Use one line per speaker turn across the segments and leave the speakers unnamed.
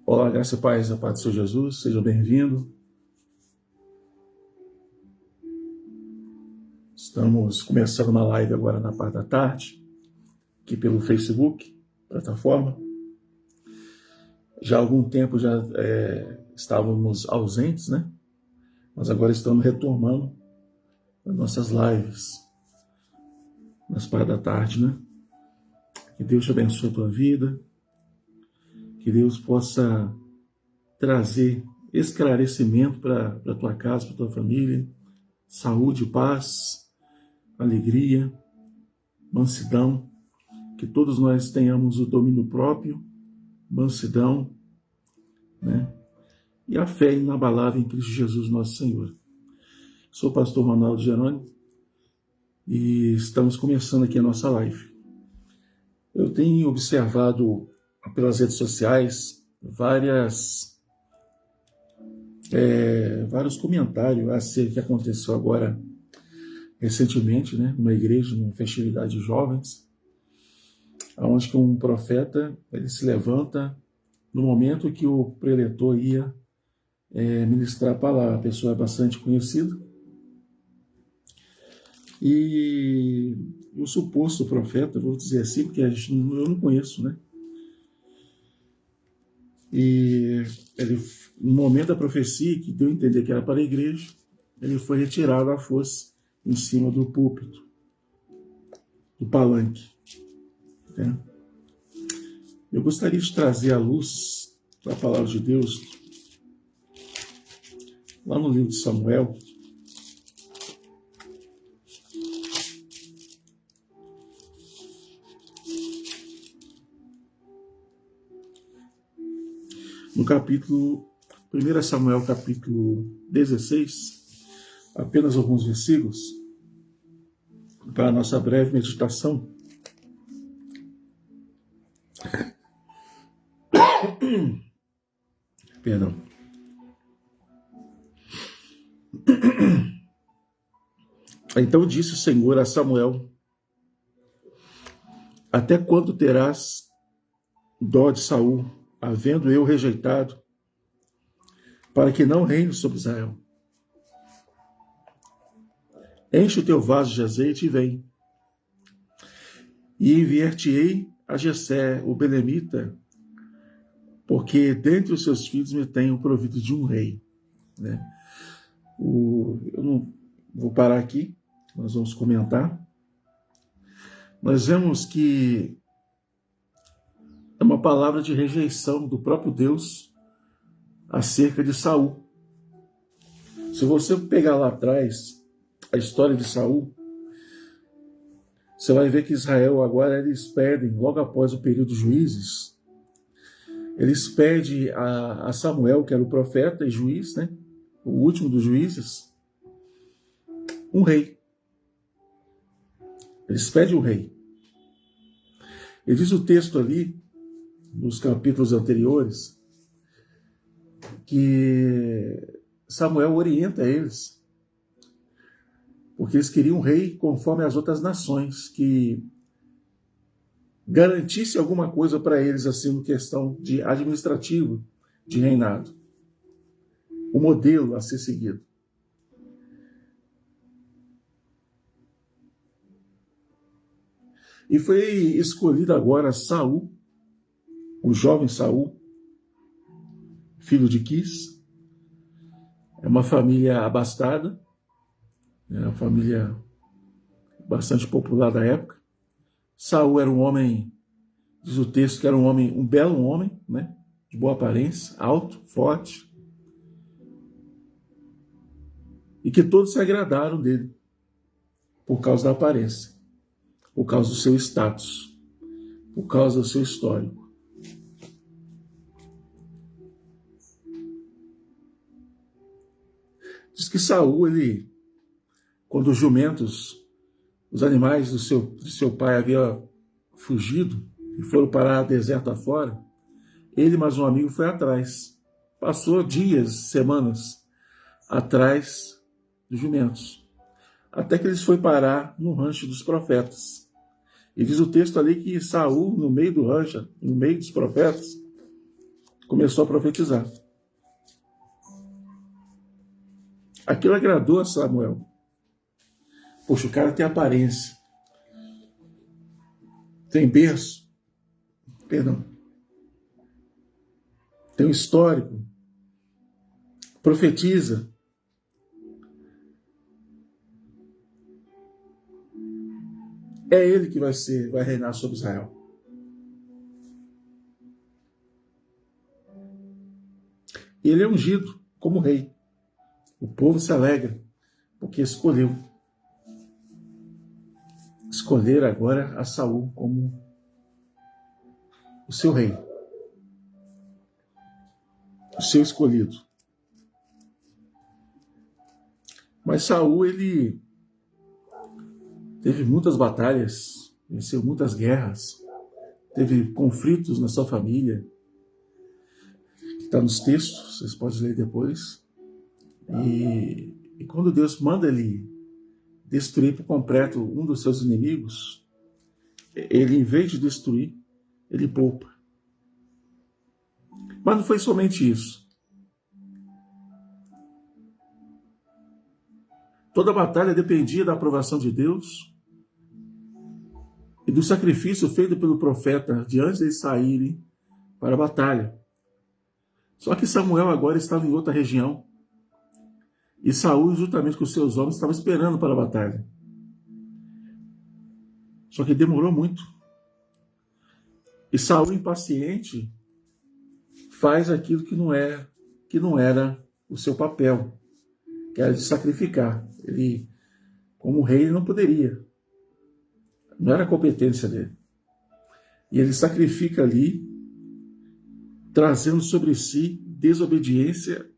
Olá, graça e paz, a paz do Senhor Jesus, seja bem-vindo. Estamos começando uma live agora na parte da tarde, aqui pelo Facebook, plataforma. Já há algum tempo estávamos ausentes, né? Mas agora estamos retomando as nossas lives nas partes da tarde, né? Que Deus te abençoe a tua vida, que Deus possa trazer esclarecimento para a tua casa, para a tua família, saúde, paz, alegria, mansidão, que todos nós tenhamos o domínio próprio, mansidão, né? E a fé inabalável em Cristo Jesus, nosso Senhor. Sou o pastor Ronaldo Jerônimo e estamos começando aqui a nossa live. Eu tenho observado pelas redes sociais vários comentários acerca do que aconteceu agora recentemente, né, numa igreja, numa festividade de jovens, onde que um profeta ele se levanta no momento que o preletor ia ministrar a palavra. A pessoa é bastante conhecida e o suposto profeta, vou dizer assim, porque eu não conheço, né? E ele, no momento da profecia, que deu a entender que era para a igreja, ele foi retirado à força em cima do púlpito, do palanque, né? Eu gostaria de trazer à luz a palavra de Deus lá no livro de Samuel, no capítulo 1 Samuel, capítulo 16, apenas alguns versículos, para a nossa breve meditação. Perdão. Então disse o Senhor a Samuel: até quando terás dó de Saul, havendo eu rejeitado, para que não reine sobre Israel? Enche o teu vaso de azeite e vem. E enviar-te-ei a Jessé, o belemita, porque dentre os seus filhos me tenho provido de um rei, né? Eu não vou parar aqui, nós vamos comentar. Nós vemos que é uma palavra de rejeição do próprio Deus acerca de Saul. Se você pegar lá atrás a história de Saul, você vai ver que Israel agora eles perdem, logo após o período dos juízes, eles perdem a Samuel, que era o profeta e juiz, né? O último dos juízes, um rei. Eles pedem um rei. E diz o texto ali, nos capítulos anteriores, que Samuel orienta eles, porque eles queriam um rei conforme as outras nações, que garantisse alguma coisa para eles, assim, no questão de administrativo, de reinado. O modelo a ser seguido. E foi escolhido agora Saul, o jovem Saul, filho de Quis. É uma família abastada, é uma família bastante popular da época. Saul era um homem, diz o texto que era um belo homem, né? De boa aparência, alto, forte. E que todos se agradaram dele, por causa da aparência, por causa do seu status, por causa do seu histórico. Diz que Saul, quando os jumentos, os animais do seu pai haviam fugido e foram parar deserto afora, ele mais um amigo foi atrás. Passou dias, semanas atrás dos jumentos, até que eles foram parar no rancho dos profetas. E diz o texto ali que Saul, no meio do rancho, no meio dos profetas, começou a profetizar. Aquilo agradou a Samuel. Poxa, o cara tem aparência, tem berço, perdão, tem um histórico, profetiza. É ele que vai reinar sobre Israel. E ele é ungido como rei. O povo se alegra, porque escolher agora a Saul como o seu rei, o seu escolhido. Mas Saul, ele teve muitas batalhas, venceu muitas guerras, teve conflitos na sua família, que está nos textos, vocês podem ler depois. E quando Deus manda ele destruir por completo um dos seus inimigos, ele, em vez de destruir, ele poupa. Mas não foi somente isso. Toda a batalha dependia da aprovação de Deus e do sacrifício feito pelo profeta de antes de eles saírem para a batalha. Só que Samuel agora estava em outra região. E Saul, juntamente com os seus homens, estava esperando para a batalha. Só que demorou muito. E Saul, impaciente, faz aquilo que não era o seu papel, que era de sacrificar. Ele, como rei, ele não poderia. Não era a competência dele. E ele sacrifica ali, trazendo sobre si desobediência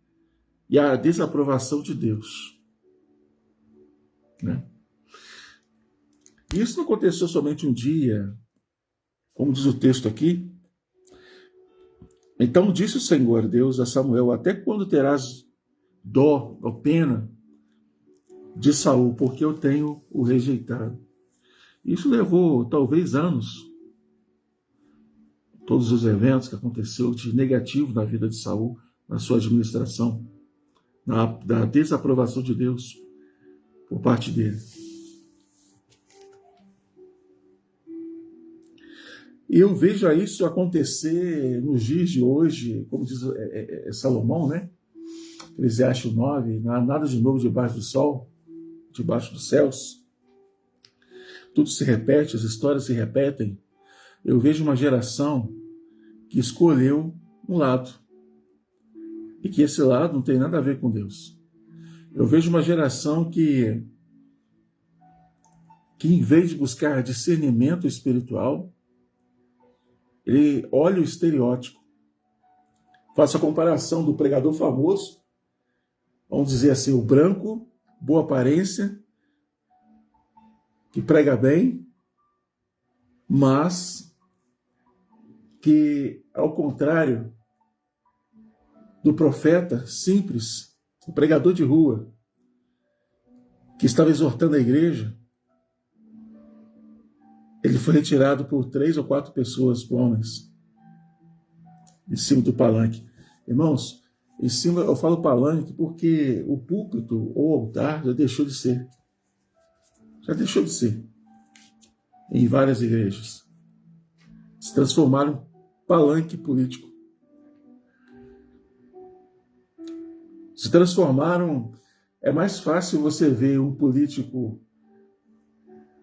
e a desaprovação de Deus. Né? Isso não aconteceu somente um dia, como diz o texto aqui. Então disse o Senhor Deus a Samuel: até quando terás dó ou pena de Saul, porque eu tenho o rejeitado? Isso levou talvez anos. Todos os eventos que aconteceu de negativo na vida de Saul, na sua administração, da desaprovação de Deus por parte dele. E eu vejo isso acontecer nos dias de hoje, como diz Salomão, né? Eclesiastes 9, não há nada de novo debaixo do sol, debaixo dos céus. Tudo se repete, as histórias se repetem. Eu vejo uma geração que escolheu um lado. E que esse lado não tem nada a ver com Deus. Eu vejo uma geração que em vez de buscar discernimento espiritual, ele olha o estereótipo. Faço a comparação do pregador famoso, vamos dizer assim, o branco, boa aparência, que prega bem, mas que, ao contrário do profeta simples, o pregador de rua, que estava exortando a igreja, ele foi retirado por 3 ou 4 pessoas, homens, em cima do palanque. Irmãos, em cima, eu falo palanque porque o púlpito ou altar já deixou de ser. Já deixou de ser. Em várias igrejas. Se transformaram em palanque político. Se transformaram... É mais fácil você ver um político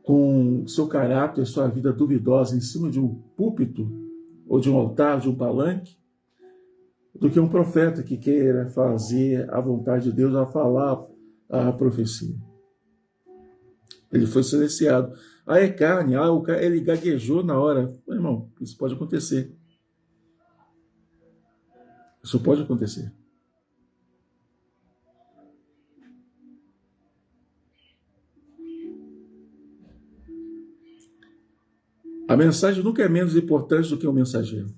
com seu caráter, sua vida duvidosa em cima de um púlpito, ou de um altar, de um palanque, do que um profeta que queira fazer a vontade de Deus, a falar a profecia. Ele foi silenciado. É carne, ele gaguejou na hora. Irmão, isso pode acontecer. Isso pode acontecer. A mensagem nunca é menos importante do que o mensageiro.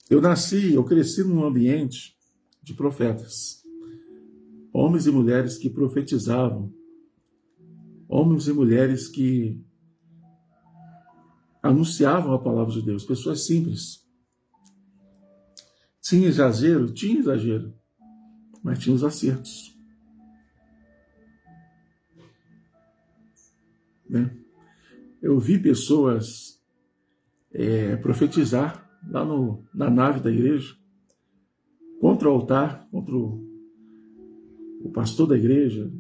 Eu cresci num ambiente de profetas. Homens e mulheres que profetizavam Homens e mulheres que anunciavam a palavra de Deus, pessoas simples. Tinha exagero, mas tinha os acertos. Né? Eu vi pessoas profetizar lá na nave da igreja, contra o altar, contra o pastor da igreja,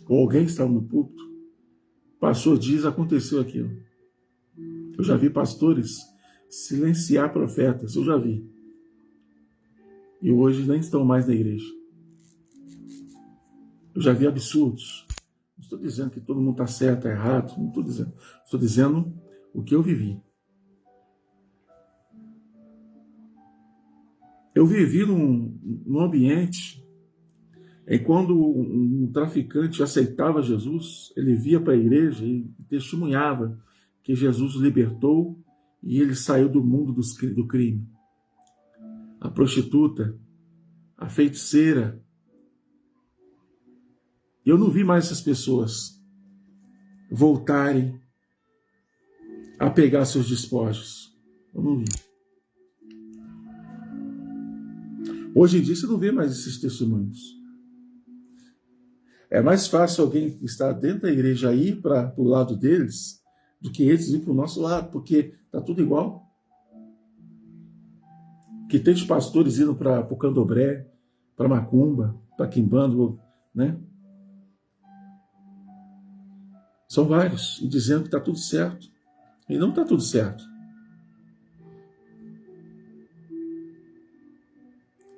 ou alguém que estava no púlpito. O pastor diz, aconteceu aquilo. Eu já vi pastores silenciar profetas, eu já vi. E hoje nem estão mais na igreja. Eu já vi absurdos. Não estou dizendo que todo mundo está certo, está errado, não estou dizendo. Estou dizendo o que eu vivi. Eu vivi num ambiente em quando um traficante aceitava Jesus, ele via para a igreja e testemunhava que Jesus o libertou e ele saiu do mundo do crime. A prostituta, a feiticeira. E eu não vi mais essas pessoas voltarem a pegar seus despojos. Eu não vi. Hoje em dia você não vê mais esses testemunhos. É mais fácil alguém que está dentro da igreja ir para o lado deles do que eles ir para o nosso lado, porque está tudo igual. Que tem de pastores indo para o candomblé, para macumba, para quimbanda, né? São vários, e dizendo que está tudo certo. E não está tudo certo.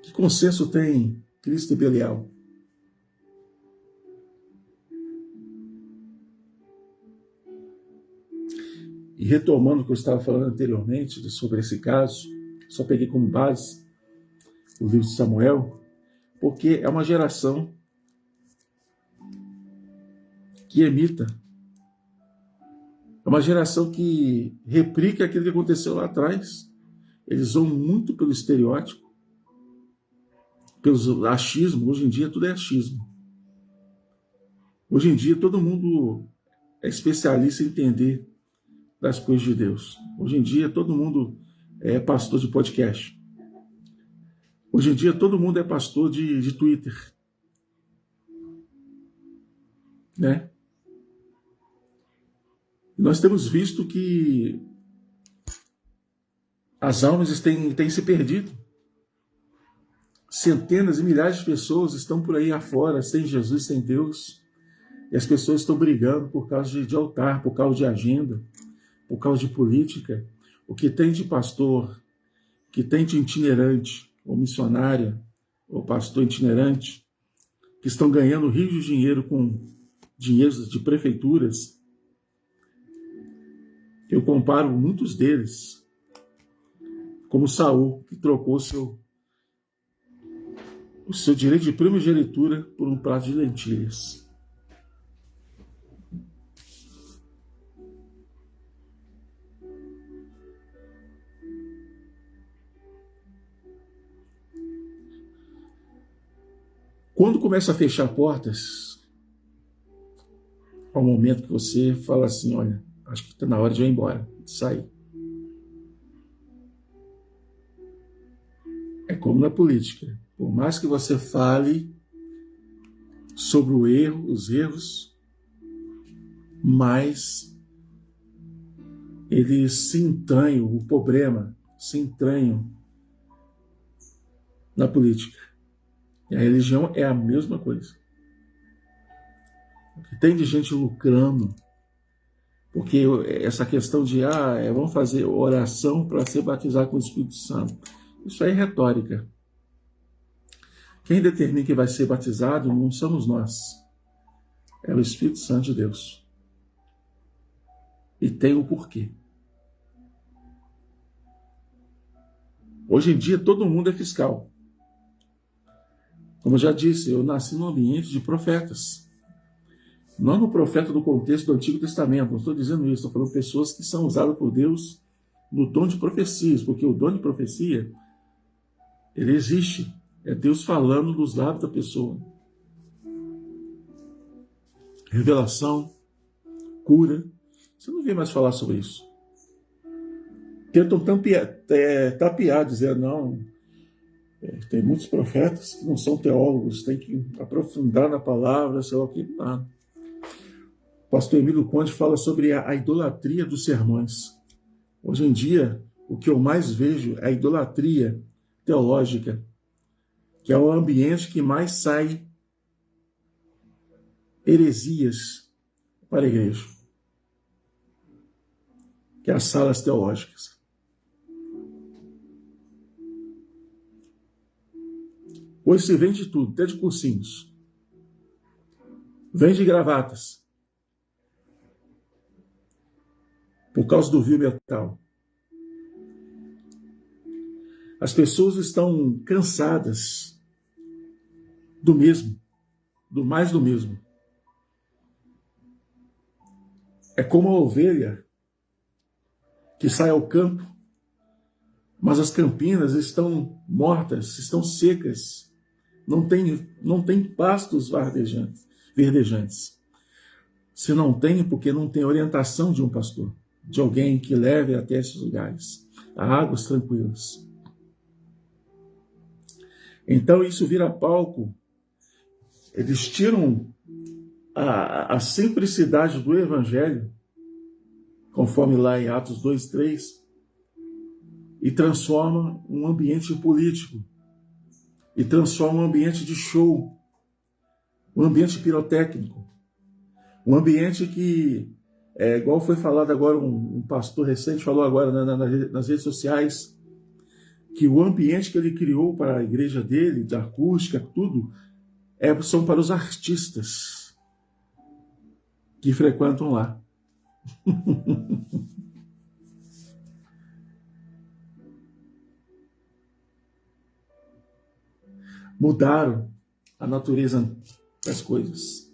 Que consenso tem Cristo e Belial? E retomando o que eu estava falando anteriormente sobre esse caso, só peguei como base o livro de Samuel, porque é uma geração que imita. É uma geração que replica aquilo que aconteceu lá atrás. Eles vão muito pelo estereótipo, pelo achismo. Hoje em dia tudo é achismo. Hoje em dia todo mundo é especialista em entender das coisas de Deus. Hoje em dia todo mundo é pastor de podcast. Hoje em dia todo mundo é pastor de Twitter. Né? E nós temos visto que as almas têm se perdido. Centenas e milhares de pessoas estão por aí afora, sem Jesus, sem Deus. E as pessoas estão brigando por causa de altar, por causa de agenda, por causa de política. O que tem de pastor, o que tem de itinerante, ou missionária, ou pastor itinerante, que estão ganhando rios de dinheiro com dinheiros de prefeituras. Eu comparo muitos deles como Saul, que trocou o seu direito de primogenitura por um prato de lentilhas. Quando começa a fechar portas, é o momento que você fala assim, olha, acho que está na hora de eu ir embora, de sair. É como na política. Por mais que você fale sobre o erro, os erros, mas eles se entranham, o problema se entranham na política. E a religião é a mesma coisa. O que tem de gente lucrando, porque essa questão de vamos fazer oração para ser batizado com o Espírito Santo, isso aí é retórica. Quem determina que vai ser batizado não somos nós, é o Espírito Santo de Deus. E tem o porquê. Hoje em dia todo mundo é fiscal. Como eu já disse, eu nasci num ambiente de profetas. Não no profeta do contexto do Antigo Testamento, não estou dizendo isso, estou falando de pessoas que são usadas por Deus no dom de profecias, porque o dom de profecia, ele existe. É Deus falando dos lábios da pessoa. revelação, cura. Você não vê mais falar sobre isso. Tentam tapear, dizer, não, tem muitos profetas que não são teólogos, tem que aprofundar na palavra, sei lá o que, nada. O pastor Emílio Conde fala sobre a idolatria dos sermões. Hoje em dia, o que eu mais vejo é a idolatria teológica, que é o ambiente que mais sai heresias para a igreja, que é as salas teológicas. Hoje se vende tudo, até de cursinhos. Vende gravatas. Por causa do vil metal. As pessoas estão cansadas do mesmo, do mais do mesmo. É como a ovelha que sai ao campo, mas as campinas estão mortas, estão secas. Não tem pastos verdejantes. Se não tem, porque não tem orientação de um pastor, de alguém que leve até esses lugares, a águas tranquilas. Então isso vira palco. Eles tiram a simplicidade do evangelho, conforme lá em Atos 2:3, e transforma um ambiente político, e transforma um ambiente de show, um ambiente pirotécnico, um ambiente que, igual foi falado agora, um pastor recente falou agora nas redes sociais, que o ambiente que ele criou para a igreja dele, da acústica, tudo, são para os artistas que frequentam lá. Mudaram a natureza das coisas.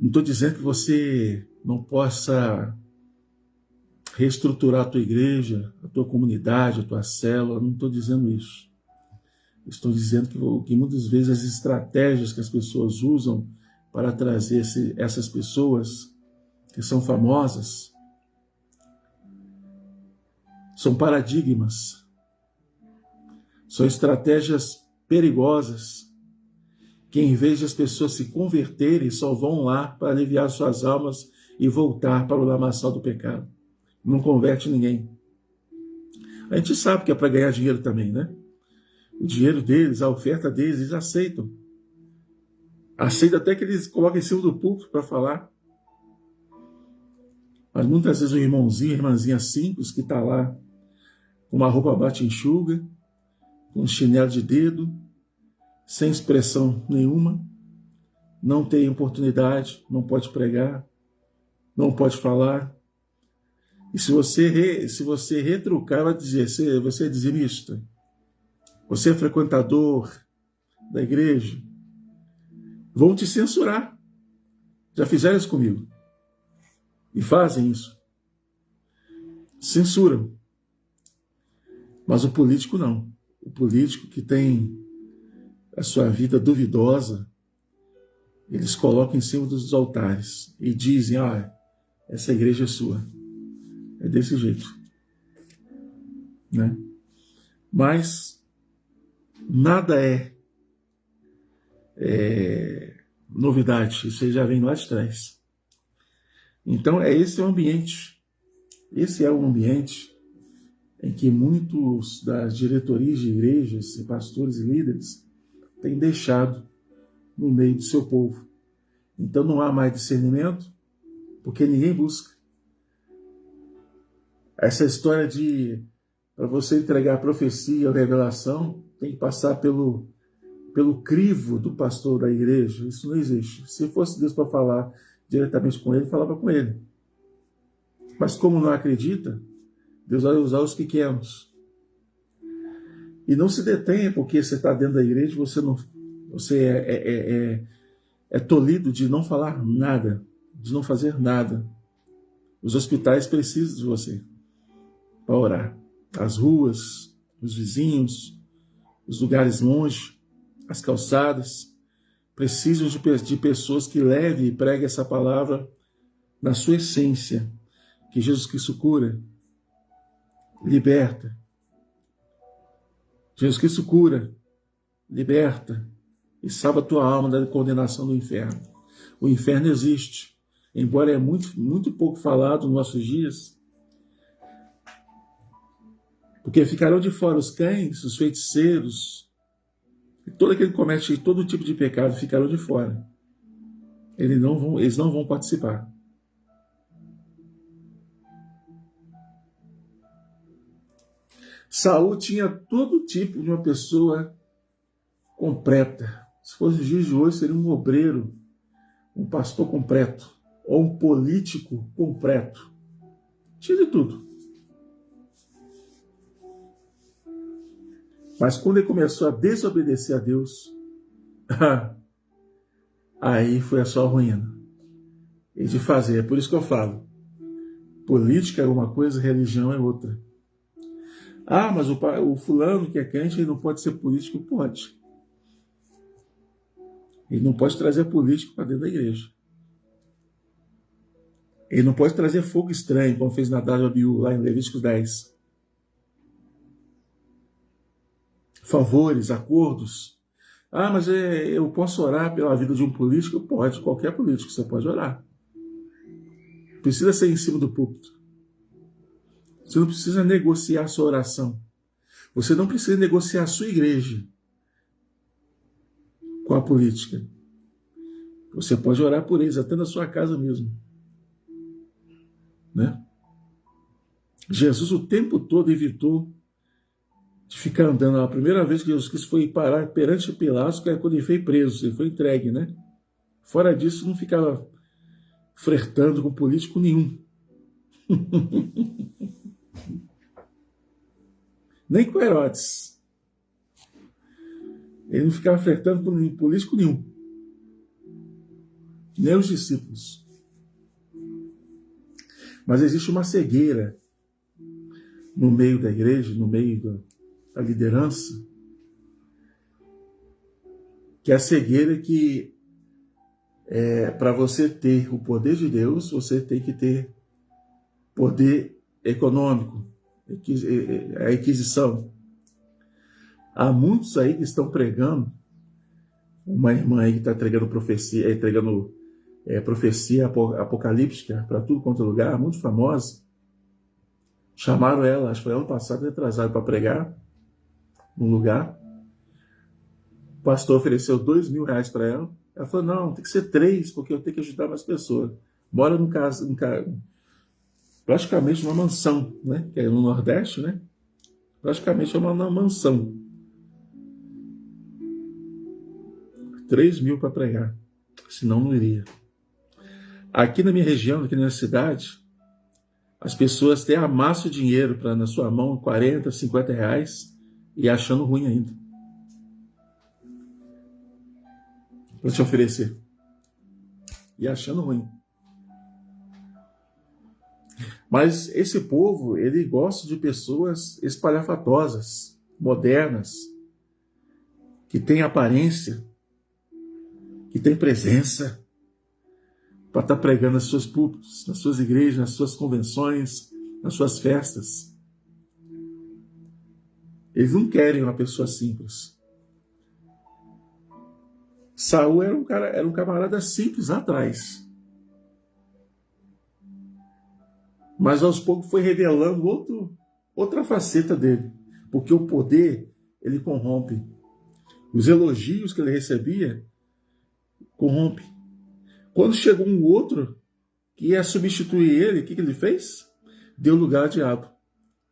Não estou dizendo que você não possa reestruturar a tua igreja, a tua comunidade, a tua célula, não estou dizendo isso. Estou dizendo que muitas vezes as estratégias que as pessoas usam para trazer essas pessoas que são famosas são paradigmas, são estratégias perigosas, que em vez de as pessoas se converterem, só vão lá para aliviar suas almas e voltar para o lamaçal do pecado. Não converte ninguém. A gente sabe que é para ganhar dinheiro também, né? O dinheiro deles, a oferta deles, eles aceitam. Aceitam até que eles colocam em cima do púlpito para falar. Mas muitas vezes o irmãozinho, a irmãzinha simples que está lá com uma roupa bate-enxuga, com um chinelo de dedo, sem expressão nenhuma, não tem oportunidade, não pode pregar, não pode falar. E se você retrucar, vai dizer, você é dizimista, você é frequentador da igreja, vão te censurar. Já fizeram isso comigo. E fazem isso. Censuram. Mas o político não. O político que tem a sua vida duvidosa, eles colocam em cima dos altares e dizem, essa igreja é sua. É desse jeito. Né? Mas nada é novidade. Isso aí já vem lá de trás. Então, esse é o ambiente. Esse é o ambiente em que muitos das diretorias de igrejas, pastores e líderes têm deixado no meio do seu povo. Então não há mais discernimento, porque ninguém busca. Essa história de, para você entregar a profecia, a revelação, tem que passar pelo crivo do pastor da igreja. Isso não existe. Se fosse Deus para falar diretamente com ele, falava com ele. Mas como não acredita, Deus vai usar os pequenos. E não se detenha porque você está dentro da igreja, você é tolhido de não falar nada, de não fazer nada. Os hospitais precisam de você para orar. As ruas, os vizinhos, os lugares longe, as calçadas, precisam de pessoas que levem e preguem essa palavra na sua essência, que Jesus Cristo cura, liberta. Jesus Cristo cura, liberta e salva a tua alma da condenação do inferno. O inferno existe, embora é muito pouco falado nos nossos dias, porque ficarão de fora os cães, os feiticeiros, e todo aquele que comete todo tipo de pecado ficarão de fora. Eles não vão participar. Saul tinha todo tipo de uma pessoa completa. Se fosse os dias de hoje, seria um obreiro, um pastor completo, ou um político completo. Tinha de tudo. Mas quando ele começou a desobedecer a Deus, aí foi a sua ruína. E de fazer. É por isso que eu falo. Política é uma coisa, religião é outra. Ah, mas o fulano que é crente, ele não pode ser político? Pode. Ele não pode trazer político para dentro da igreja. Ele não pode trazer fogo estranho, como fez Nadab e Abiú, lá em Levíticos 10. Favores, acordos. Ah, mas eu posso orar pela vida de um político? Pode, qualquer político, você pode orar. Precisa ser em cima do púlpito. Você não precisa negociar a sua oração. Você não precisa negociar a sua igreja com a política. Você pode orar por eles, até na sua casa mesmo. Né? Jesus o tempo todo evitou de ficar andando. A primeira vez que Jesus Cristo foi parar perante Pilatos, que é quando ele foi preso, ele foi entregue, né? Fora disso, não ficava flertando com político nenhum. Nem com Herodes. Ele não ficava flertando com político nenhum. Nem os discípulos. Mas existe uma cegueira no meio da igreja, no meio da liderança, que é a cegueira que para você ter o poder de Deus, você tem que ter poder econômico, a aquisição. Há muitos aí que estão pregando, uma irmã aí que está entregando profecia apocalíptica para tudo quanto é lugar, muito famosa. Chamaram ela, acho que foi ano passado, retrasado, para pregar num lugar. O pastor ofereceu R$2.000 para ela. Ela falou, não, tem que ser 3, porque eu tenho que ajudar mais pessoas. Mora praticamente numa mansão, né? Que é no Nordeste, né? Praticamente é uma mansão. 3.000 para pregar. Senão não iria. Aqui na minha região, aqui na minha cidade, as pessoas têm amasso dinheiro na sua mão, 40, 50 reais, e achando ruim ainda. Para te oferecer. E achando ruim. Mas esse povo, ele gosta de pessoas espalhafatosas, modernas, que têm aparência, que têm presença, para estar pregando nas suas púlpitos, nas suas igrejas, nas suas convenções, nas suas festas. Eles não querem uma pessoa simples. Saul era um camarada simples lá atrás. Mas aos poucos foi revelando outra faceta dele. Porque o poder, ele corrompe. Os elogios que ele recebia, corrompe. Quando chegou um outro que ia substituir ele, o que ele fez? Deu lugar ao diabo.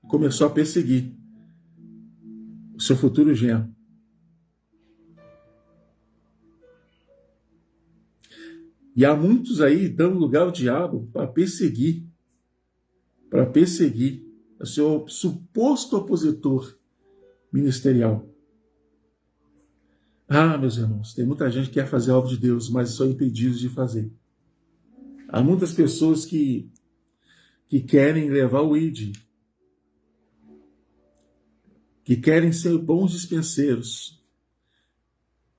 Começou a perseguir o seu futuro genro. E há muitos aí dando lugar ao diabo para perseguir o seu suposto opositor ministerial. Ah, meus irmãos, tem muita gente que quer fazer a obra de Deus, mas são impedidos de fazer. Há muitas pessoas que querem levar o ID, que querem ser bons dispenseiros,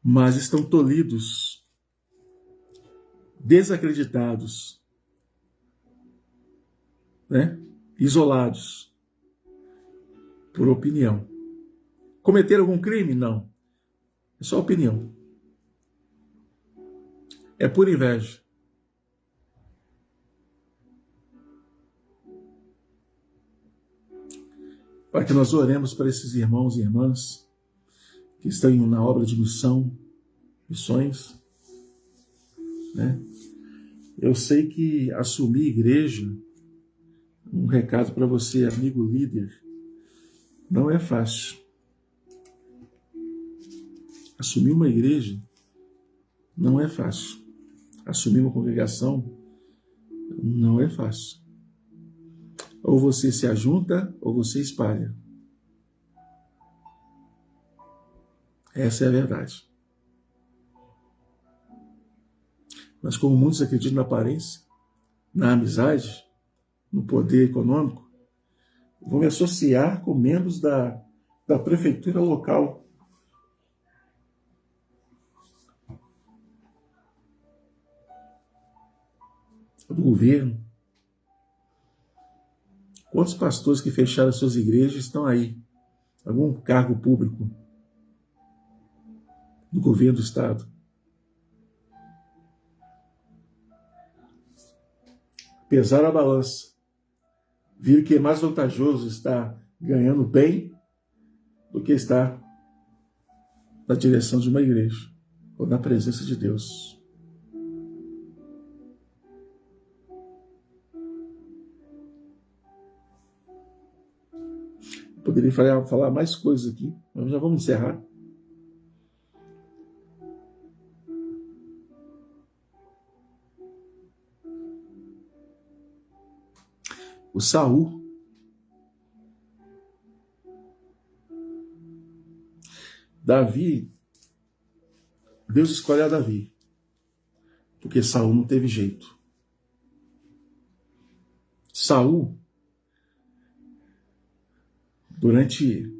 mas estão tolhidos, desacreditados, né? Isolados por opinião. Cometeram algum crime? Não. É só opinião. É por inveja. Para que nós oremos para esses irmãos e irmãs que estão na obra de missões, né? Eu sei que assumir igreja, um recado para você, amigo líder, não é fácil. Assumir uma igreja não é fácil. Assumir uma congregação não é fácil. Ou você se ajunta, ou você espalha. Essa é a verdade. Mas como muitos acreditam na aparência, na amizade, no poder econômico, vou me associar com membros da prefeitura local. Do governo. Quantos pastores que fecharam suas igrejas estão aí? Algum cargo público do governo do estado? Pesaram a balança. Viram que é mais vantajoso estar ganhando bem do que estar na direção de uma igreja ou na presença de Deus. Poderia falar mais coisas aqui, mas já vamos encerrar. O Saul, Davi, Deus escolhe a Davi, porque Saul não teve jeito. Saul, durante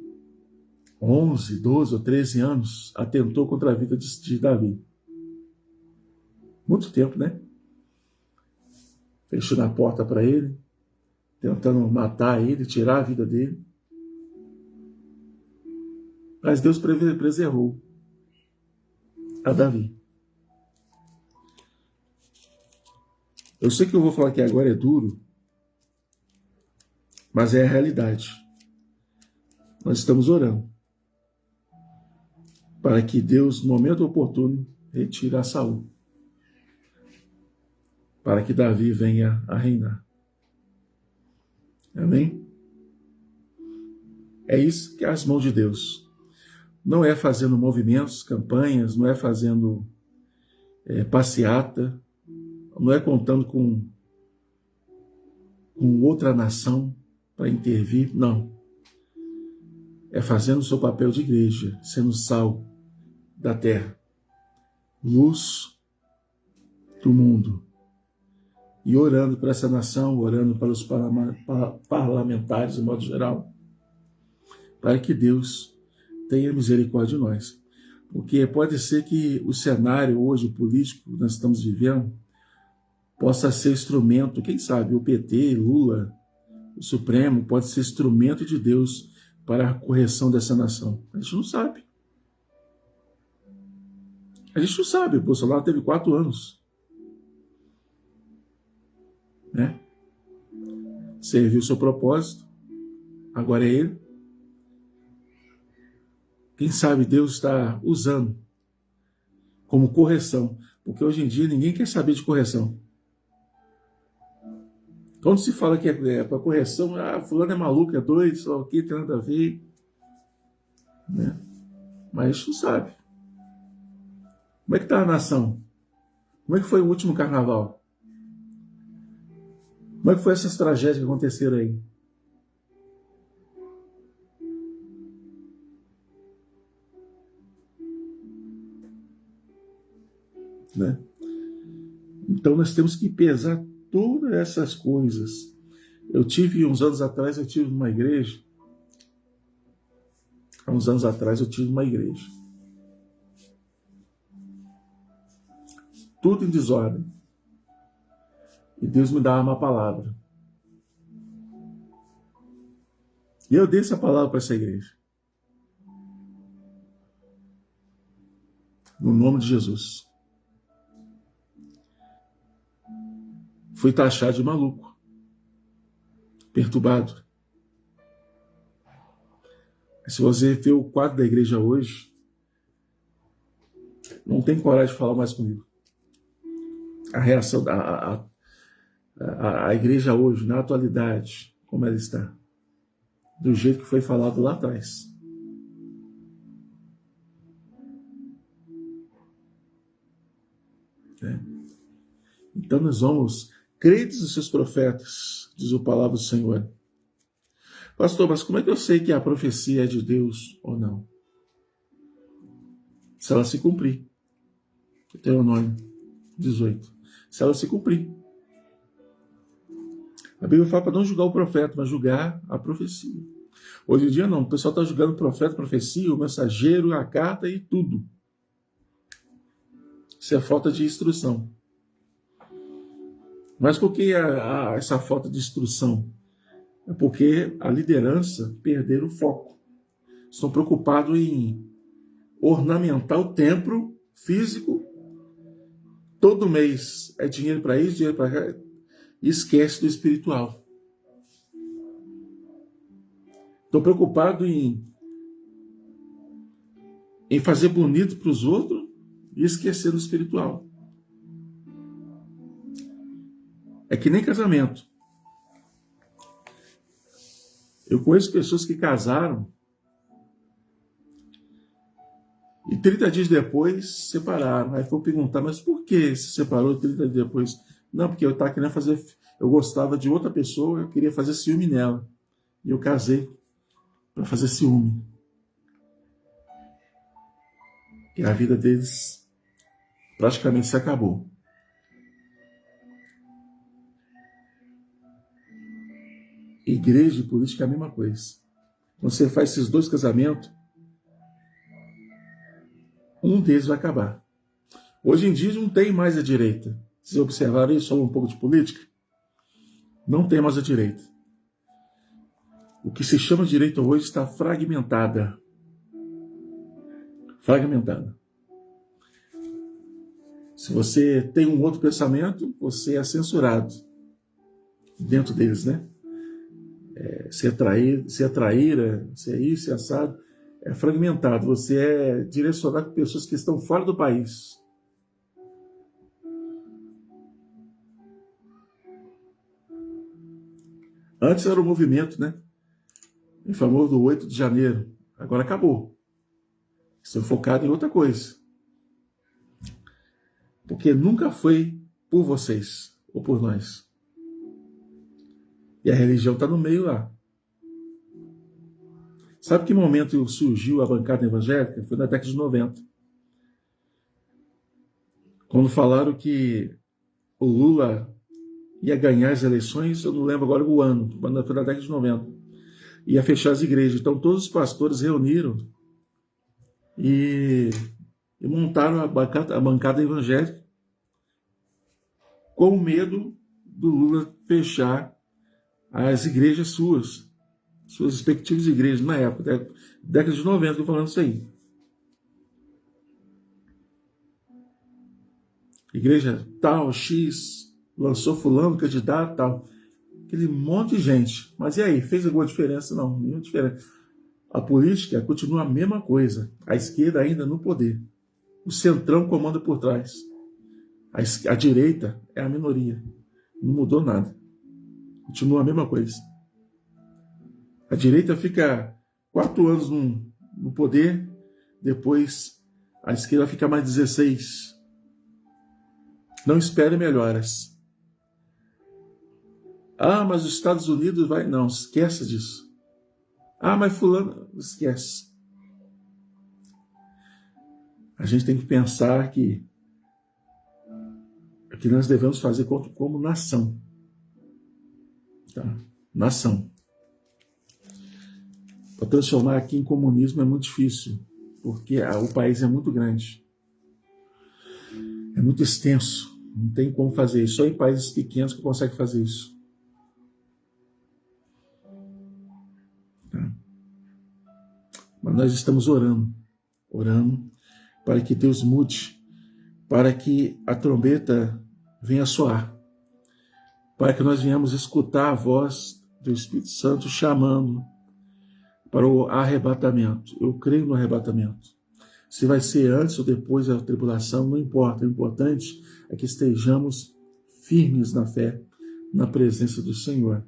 11, 12 ou 13 anos, atentou contra a vida de Davi. Muito tempo, né? Fechou na porta para ele, tentando matar ele, tirar a vida dele. Mas Deus preservou a Davi. Eu sei que eu vou falar aqui agora é duro, mas é a realidade. Nós estamos orando para que Deus, no momento oportuno, retire a Saul, para que Davi venha a reinar. Amém? É isso que é as mãos de Deus. Não é fazendo movimentos, campanhas, não é fazendo passeata, não é contando com outra nação para intervir, não. É fazendo o seu papel de igreja, sendo sal da terra, luz do mundo, e orando para essa nação, orando para os parlamentares, de modo geral, para que Deus tenha misericórdia de nós. Porque pode ser que o cenário hoje político que nós estamos vivendo possa ser instrumento, quem sabe, o PT, Lula, o Supremo, pode ser instrumento de Deus para a correção dessa nação. A gente não sabe. A gente não sabe. O Bolsonaro teve 4 anos. Né? Serviu o seu propósito. Agora é ele. Quem sabe Deus está usando como correção. Porque hoje em dia ninguém quer saber de correção. Quando se fala que é para correção, fulano é maluco, é doido, só aqui tem nada a ver. Né? Mas a gente não sabe. Como é que está a nação? Como é que foi o último carnaval? Como é que foi essas tragédias que aconteceram aí? Né? Então nós temos que pesar todas essas coisas. Uns anos atrás, eu tive uma igreja. Há uns anos atrás, eu tive uma igreja. tudo em desordem. E Deus me dá uma palavra. E eu dei essa palavra para essa igreja. No nome de Jesus. Fui taxado de maluco, perturbado. Se você vê o quadro da igreja hoje, não tem coragem de falar mais comigo. A reação a igreja hoje, na atualidade, como ela está, do jeito que foi falado lá atrás. Então nós vamos, crentes dos seus profetas, diz a palavra do Senhor. Pastor, mas como é que eu sei que a profecia é de Deus ou não? Se ela se cumprir. Deuteronômio 18. Se ela se cumprir. A Bíblia fala para não julgar o profeta, mas julgar a profecia. Hoje em dia não, o pessoal está julgando o profeta, a profecia, o mensageiro, a carta e tudo. Isso é falta de instrução. Mas por que essa falta de instrução? É porque a liderança perderam o foco. Estão preocupados em ornamentar o templo físico. Todo mês é dinheiro para isso, dinheiro para cá. E esquece do espiritual. Estão preocupados em fazer bonito para os outros e esquecer do espiritual. É que nem casamento. Eu conheço pessoas que casaram e 30 dias depois se separaram. Aí foi perguntar, mas por que se separou 30 dias depois? Não, porque eu estava querendo fazer. Eu gostava de outra pessoa, eu queria fazer ciúme nela. E eu casei para fazer ciúme. E a vida deles praticamente se acabou. Igreja e política é a mesma coisa. Quando você faz esses dois casamentos, um deles vai acabar. Hoje em dia não tem mais a direita. Vocês observaram isso? Falou um pouco de política? Não tem mais a direita. O que se chama de direita hoje está fragmentada. Fragmentada. Se você tem um outro pensamento, você é censurado. Dentro deles, né? Se é traíra, se é isso, se é assado, é fragmentado. Você é direcionado com pessoas que estão fora do país. Antes era o movimento, né? Em favor do 8 de janeiro. Agora acabou. Estou focado em outra coisa. Porque nunca foi por vocês ou por nós. E a religião está no meio lá. Sabe que momento surgiu a bancada evangélica? Foi na década de 90. Quando falaram que o Lula ia ganhar as eleições, eu não lembro agora o ano, foi na década de 90. Ia fechar as igrejas. Então todos os pastores reuniram e montaram a bancada evangélica com medo do Lula fechar as igrejas suas respectivas igrejas na época, década de 90, estou falando isso aí. Igreja tal, X, lançou fulano, candidato, tal. Aquele monte de gente. Mas e aí, fez alguma diferença? Não, nenhuma diferença. A política continua a mesma coisa. A esquerda ainda no poder. O centrão comanda por trás. A direita é a minoria. Não mudou nada. Continua a mesma coisa. A direita fica 4 anos no poder, depois a esquerda fica mais 16. Não espere melhoras. Ah, mas os Estados Unidos vai... Não, esquece disso. Ah, mas fulano... Esquece. A gente tem que pensar que nós devemos fazer como nação. Tá? Nação. Para transformar aqui em comunismo é muito difícil, porque o país é muito grande. É muito extenso, não tem como fazer isso. Só em países pequenos que consegue fazer isso. Tá? Mas nós estamos orando para que Deus mude, para que a trombeta venha soar, para que nós venhamos escutar a voz do Espírito Santo chamando para o arrebatamento. Eu creio no arrebatamento. Se vai ser antes ou depois da tribulação, não importa. O importante é que estejamos firmes na fé, na presença do Senhor.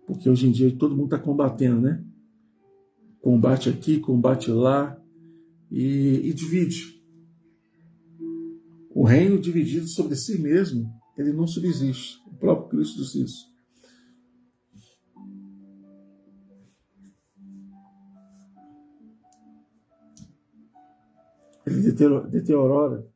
Porque hoje em dia todo mundo está combatendo, né? Combate aqui, combate lá e divide. O reino dividido sobre si mesmo, ele não subsiste. O próprio Cristo disse isso. Ele deteriora.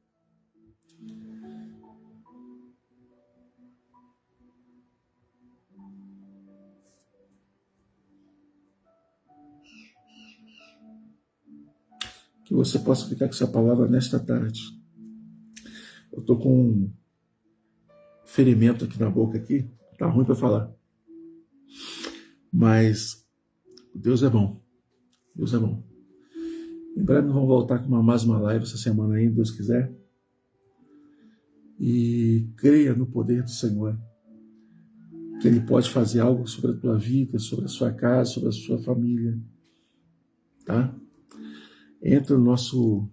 Que você possa ficar com essa palavra nesta tarde. Eu estou com um ferimento aqui na boca aqui. Tá ruim para falar. Mas Deus é bom. Deus é bom. Em breve nós vamos voltar com mais uma live essa semana aí, se Deus quiser. E creia no poder do Senhor. Que Ele pode fazer algo sobre a tua vida, sobre a sua casa, sobre a sua família. Tá? Entra no nosso...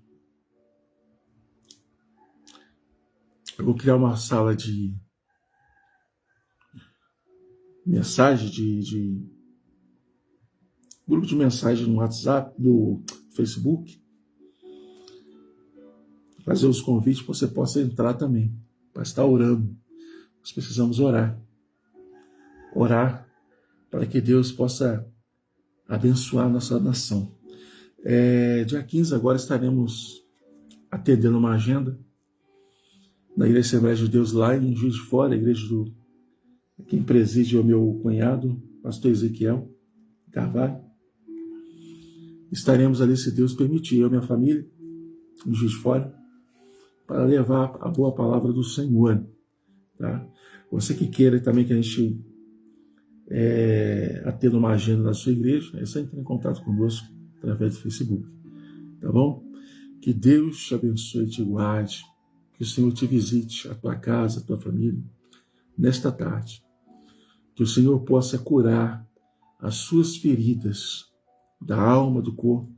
Eu vou criar uma sala de mensagem, de grupo de mensagem no WhatsApp, no Facebook. Fazer os convites para você possa entrar também, para estar orando. Nós precisamos orar. Orar para que Deus possa abençoar a nossa nação. Dia 15 agora estaremos atendendo uma agenda na Igreja Assembleia de Deus lá em Juiz de Fora, a igreja quem preside é o meu cunhado, pastor Ezequiel Carvalho. Estaremos ali, se Deus permitir, eu e minha família, em Juiz de Fora, para levar a boa palavra do Senhor. Tá? Você que queira também que a gente atenda uma agenda na sua igreja, é só entrar em contato conosco através do Facebook. Tá bom? Que Deus te abençoe e te guarde. Que o Senhor te visite, a tua casa, a tua família, nesta tarde. Que o Senhor possa curar as suas feridas da alma, do corpo.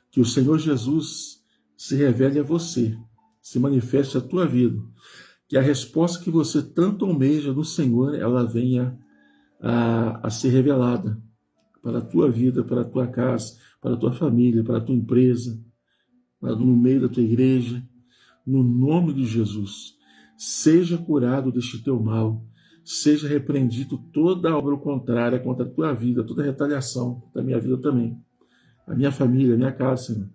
Que o Senhor Jesus se revele a você, se manifeste a tua vida. Que a resposta que você tanto almeja no Senhor, ela venha a ser revelada para a tua vida, para a tua casa, para a tua família, para a tua empresa, no meio da tua igreja. No nome de Jesus, seja curado deste teu mal, seja repreendido toda obra contrária contra a tua vida, toda retaliação da minha vida também, a minha família, a minha casa, Senhor.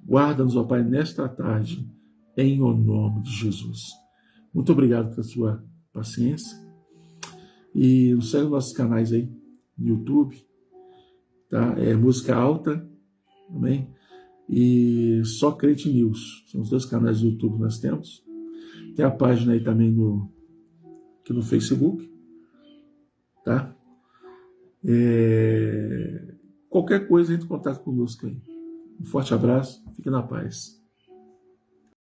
Guarda-nos, ó Pai, nesta tarde, em o nome de Jesus. Muito obrigado pela sua paciência. E nos segue nos nossos canais aí, no YouTube, tá? Música Alta, também. E Só Crente News. São os dois canais do YouTube que nós temos. Tem a página aí também aqui no Facebook. Tá? Qualquer coisa, entre em contato conosco aí. Um forte abraço, fique na paz.